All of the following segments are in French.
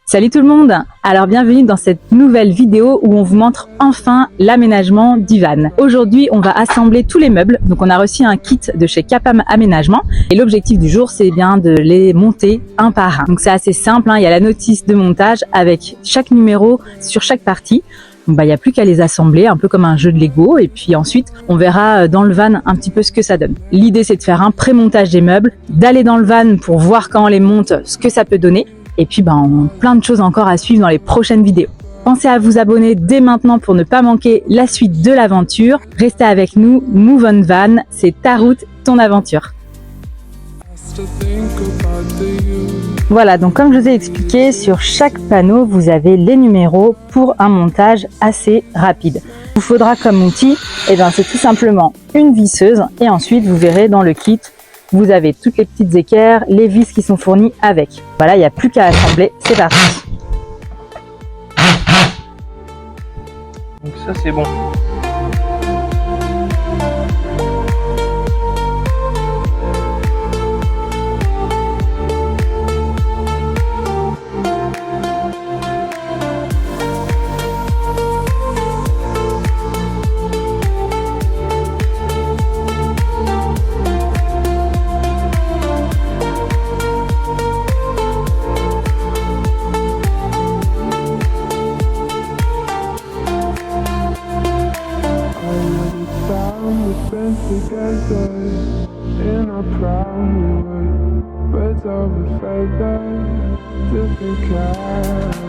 Salut tout le monde! Alors bienvenue dans cette nouvelle vidéo où on vous montre enfin l'aménagement d'Ivan. Aujourd'hui on va assembler tous les meubles, donc on a reçu un kit de chez Capam Aménagement et l'objectif du jour c'est bien de les monter un par un. Donc c'est assez simple, hein. Il y a la notice de montage avec chaque numéro sur chaque partie. Donc il n'y a plus qu'à les assembler, un peu comme un jeu de Lego, et puis ensuite on verra dans le van un petit peu ce que ça donne. L'idée c'est de faire un pré-montage des meubles, d'aller dans le van pour voir quand on les monte ce que ça peut donner. Et puis plein de choses encore à suivre dans les prochaines vidéos. Pensez à vous abonner dès maintenant pour ne pas manquer la suite de l'aventure. Restez avec nous, Move on Van, c'est ta route, ton aventure. Voilà, donc comme je vous ai expliqué, sur chaque panneau, vous avez les numéros pour un montage assez rapide. Il vous faudra comme outil, c'est tout simplement une visseuse et ensuite vous verrez dans le kit, vous avez toutes les petites équerres, les vis qui sont fournies avec. Voilà, il n'y a plus qu'à assembler, c'est parti. Donc ça c'est bon. Together in our prime, we were birds of a feather, different kind.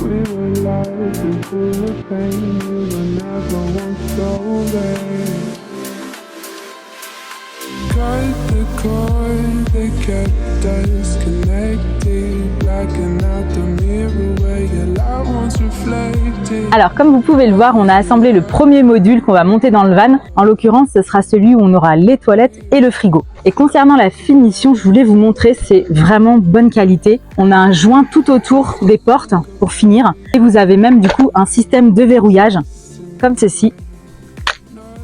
We were light and full of pain. We were never once stolen. Cut the cord that kept us connected, blacking out the mirror where your light once reflected. Alors comme vous pouvez le voir, on a assemblé le premier module qu'on va monter dans le van. En l'occurrence, ce sera celui où on aura les toilettes et le frigo. Et concernant la finition, je voulais vous montrer, c'est vraiment bonne qualité. On a un joint tout autour des portes pour finir. Et vous avez même du coup un système de verrouillage, comme ceci.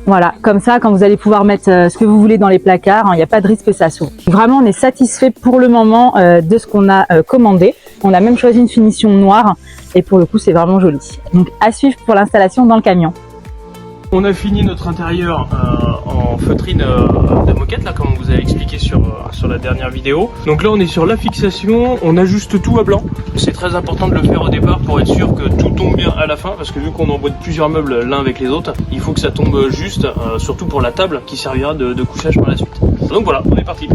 Voilà, comme ça, quand vous allez pouvoir mettre ce que vous voulez dans les placards, il n'y a pas de risque que ça s'ouvre. Vraiment, on est satisfait pour le moment de ce qu'on a commandé. On a même choisi une finition noire et pour le coup, c'est vraiment joli. Donc, à suivre pour l'installation dans le camion. On a fini notre intérieur en feutrine de moquette, là, comme on vous avait expliqué sur la dernière vidéo. Donc là, on est sur la fixation, on ajuste tout à blanc. C'est très important de le faire au départ pour être sûr que tout tombe bien à la fin, parce que vu qu'on emboîte plusieurs meubles l'un avec les autres, il faut que ça tombe juste, surtout pour la table qui servira de couchage par la suite. Donc voilà, on est parti.